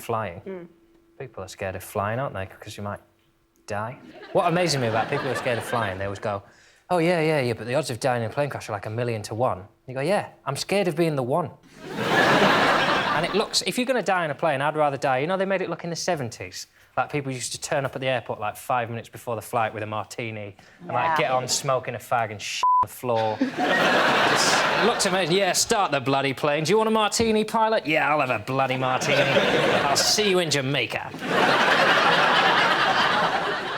flying. People are scared of flying, aren't they? Because you might die. What amazes me about people who are scared of flying, they always go, oh, yeah, but the odds of dying in a plane crash are like 1,000,000 to 1. You go, yeah, I'm scared of being the one. And it looks... If you're going to die in a plane, I'd rather die... You know, they made it look in the 70s. Like, people used to turn up at the airport, like, 5 minutes before the flight with a martini and, like, get on smoking a fag and shit on the floor. It looks amazing. Yeah, start the bloody plane. Do you want a martini, pilot? Yeah, I'll have a bloody martini. I'll see you in Jamaica.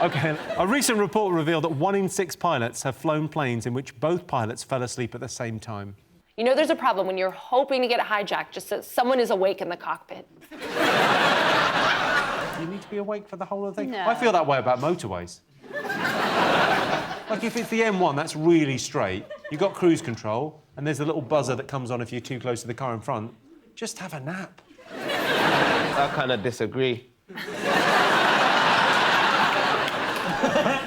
OK, a recent report revealed that 1 in 6 pilots have flown planes in which both pilots fell asleep at the same time. You know there's a problem when you're hoping to get hijacked just so someone is awake in the cockpit. You need to be awake for the whole of the thing? No. I feel that way about motorways. Like, if it's the M1, that's really straight. You've got cruise control, and there's a little buzzer that comes on if you're too close to the car in front. Just have a nap. I kind of disagree.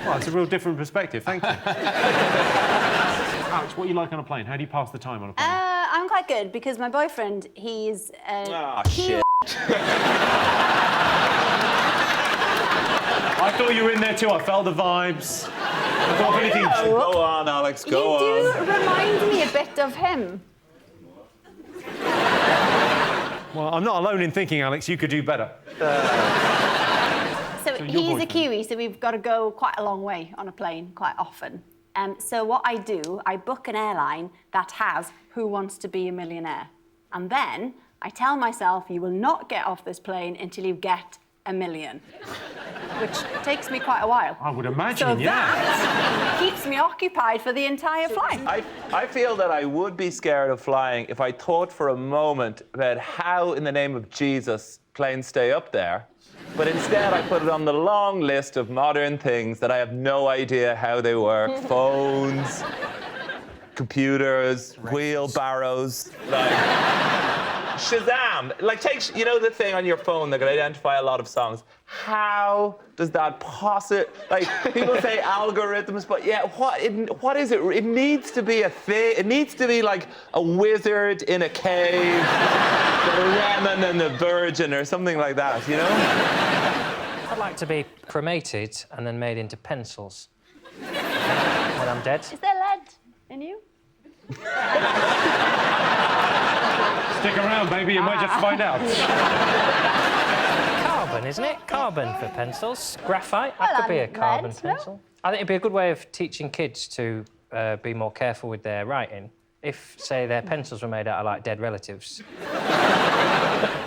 Well, it's a real different perspective, thank you. Alex, what do you like on a plane? How do you pass the time on a plane? I'm quite good, because my boyfriend, he's... shit. I thought you were in there too. I felt the vibes. I thought if anything... Go on, Alex, go on. You do remind me a bit of him. Well, I'm not alone in thinking, Alex, you could do better. So he's a Kiwi, so we've got to go quite a long way on a plane quite often. So what I do, I book an airline that has Who Wants to Be a Millionaire. And then I tell myself, you will not get off this plane until you get $1 million. Which takes me quite a while. I would imagine, so yeah. That keeps me occupied for the entire flight. I feel that I would be scared of flying if I thought for a moment about how, in the name of Jesus, planes stay up there. But instead, I put it on the long list of modern things that I have no idea how they work. Phones, computers, wheelbarrows, like... Shazam! Like, take, you know the thing on your phone that can identify a lot of songs? How does that possibly... Like, people say algorithms, but yeah, what is it? It needs to be a thing. It needs to be like a wizard in a cave, the Lemon and the Virgin or something like that, you know? I'd like to be cremated and then made into pencils. When I'm dead. Is there lead in you? Stick around, baby, you might just find out. Carbon, isn't it? Carbon for pencils. Graphite, that could be a carbon pencil. I think it'd be a good way of teaching kids to be more careful with their writing. If, say, their pencils were made out of, like, dead relatives.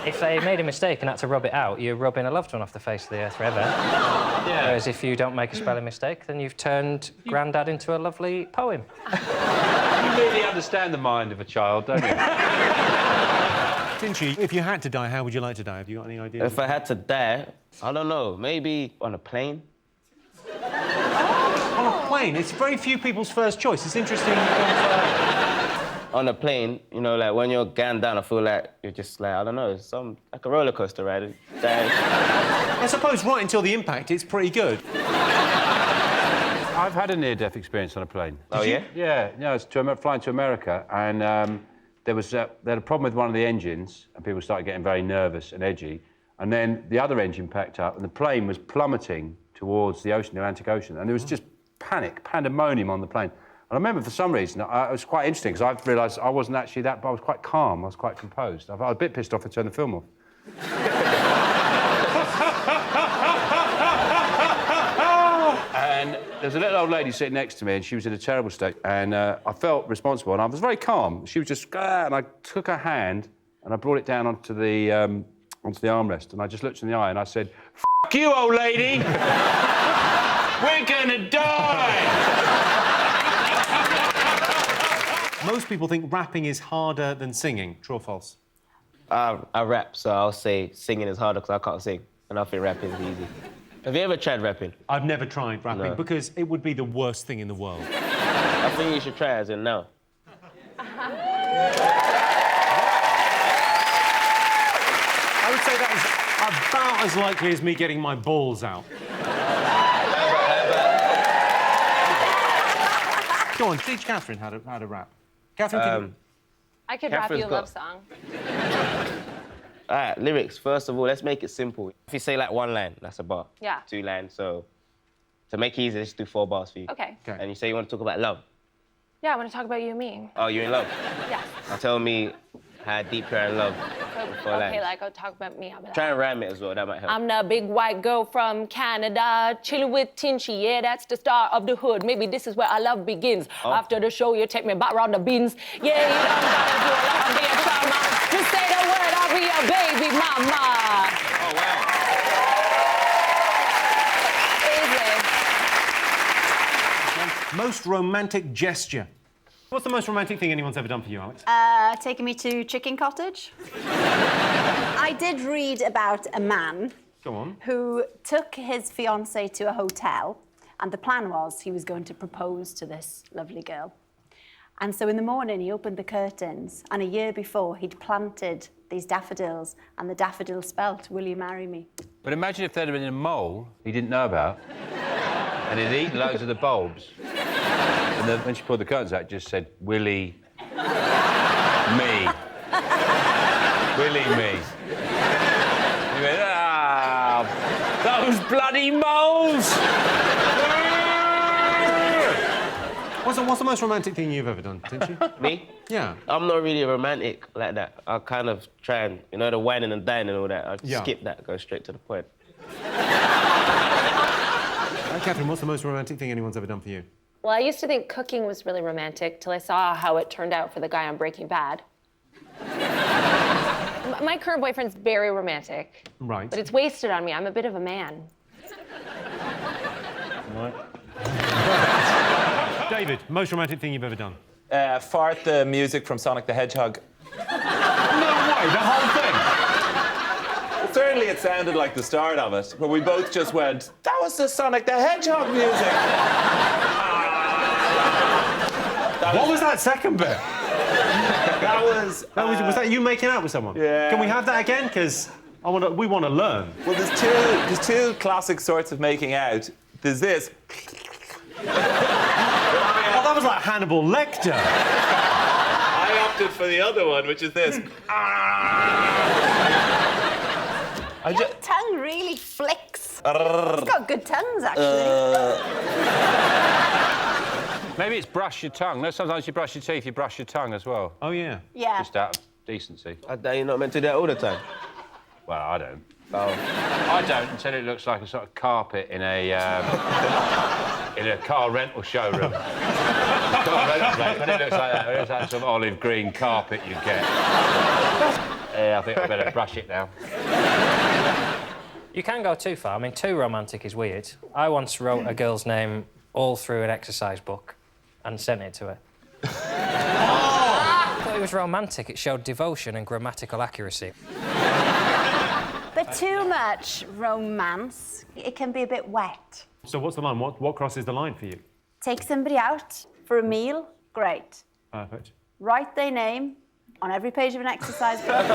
If they made a mistake and had to rub it out, you're rubbing a loved one off the face of the earth forever. Yeah. Whereas if you don't make a spelling mistake, then you've turned Grandad into a lovely poem. You really understand the mind of a child, don't you? Didn't you? If you had to die, how would you like to die? Have you got any ideas? If I had to die, I don't know, maybe on a plane. On a plane? It's very few people's first choice. It's interesting. On a plane, you know, like, when you're going down, I feel like you're just, like, I don't know, it's like a roller coaster ride. I suppose right until the impact, it's pretty good. I've had a near-death experience on a plane. Oh, yeah? Yeah, no, it's flying to America, and they had a problem with one of the engines, and people started getting very nervous and edgy, and then the other engine packed up, and the plane was plummeting towards the ocean, the Atlantic Ocean, and there was just panic, pandemonium on the plane. And I remember, for some reason, it was quite interesting, because I realised I wasn't actually that, but I was quite calm, I was quite composed. I was a bit pissed off to turn the film off. And there was a little old lady sitting next to me, and she was in a terrible state, and I felt responsible, and I was very calm. She was just, and I took her hand, and I brought it down onto the armrest, and I just looked in the eye, and I said, "F*** you, old lady! We're gonna die!" Most people think rapping is harder than singing. True or false? I rap, so I'll say singing is harder because I can't sing, and I think rapping is easy. Have you ever tried rapping? I've never tried rapping because it would be the worst thing in the world. I think you should try as in now. I would say that is about as likely as me getting my balls out. Go on, teach Catherine how to rap. Catherine, can you... I could rap you a love song. All right, lyrics. First of all, let's make it simple. If you say like 1 line, that's a bar. Yeah. 2 lines, so to make it easy, let's do 4 bars for you. Okay. And you say you want to talk about love. Yeah, I want to talk about you and me. Oh, you're in love? Yes. Now tell me how deep you're in love. Okay, like, I'll talk about me. I'll be like, Try and rhyme it as well, that might help. I'm the big white girl from Canada, chilling with Tinchy, yeah, that's the star of the hood. Maybe this is where our love begins. After the show, you take me back round the beans. Yeah, you don't gotta do a lot of being trauma. Just say the word, I'll be your baby mama. Oh, wow. Easy. Most romantic gesture. What's the most romantic thing anyone's ever done for you, Alex? Taking me to Chicken Cottage. I did read about a man Go on. who took his fiancée to a hotel, and the plan was he was going to propose to this lovely girl. And so in the morning, he opened the curtains, and a year before, he'd planted these daffodils, and the daffodil spelt, "Will you marry me?" But imagine if there'd been a mole he didn't know about, and he'd eaten loads of the bulbs. And then when she pulled the curtains out, it just said, Willie... me. Willie me. He went, ah, those bloody moles! What's the most romantic thing you've ever done, didn't you? Me? Yeah. I'm not really romantic like that. I kind of try and, you know, the whining and dining and all that. I skip that, go straight to the point. Catherine, what's the most romantic thing anyone's ever done for you? Well, I used to think cooking was really romantic till I saw how it turned out for the guy on Breaking Bad. My current boyfriend's very romantic. Right. But it's wasted on me. I'm a bit of a man. What? David, most romantic thing you've ever done? Fart the music from Sonic the Hedgehog. No way, the whole thing? Well, certainly it sounded like the start of it, where we both just went, that was the Sonic the Hedgehog music. What was that second bit? Was that you making out with someone? Yeah. Can we have that again? Because we want to learn. Well, there's two classic sorts of making out. There's this. Oh, that was like Hannibal Lecter. I opted for the other one, which is this. Your tongue really flicks. It's got good tongues, actually. Maybe it's brush your tongue. No, sometimes you brush your teeth, you brush your tongue as well. Oh, yeah. Yeah. Just out of decency. You're not meant to do that all the time. Well, I don't. Oh. I don't until it looks like a sort of carpet in a car rental showroom. Car rental place, when it looks like that, it's that sort of olive green carpet you get. Yeah, I think I better brush it now. You can go too far. I mean, too romantic is weird. I once wrote a girl's name all through an exercise book and sent it to her. I thought it was romantic. It showed devotion and grammatical accuracy. But too much romance, it can be a bit wet. So what's the line? What crosses the line for you? Take somebody out for a meal, great. Perfect. Write their name on every page of an exercise book,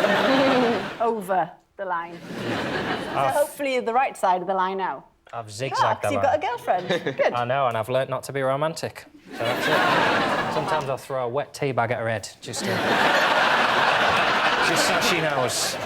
over the line. So hopefully you're the right side of the line now. I've zigzagged that you've got a girlfriend. Good. I know, and I've learnt not to be romantic. So that's it. Sometimes I'll throw a wet tea bag at her head, just so she knows.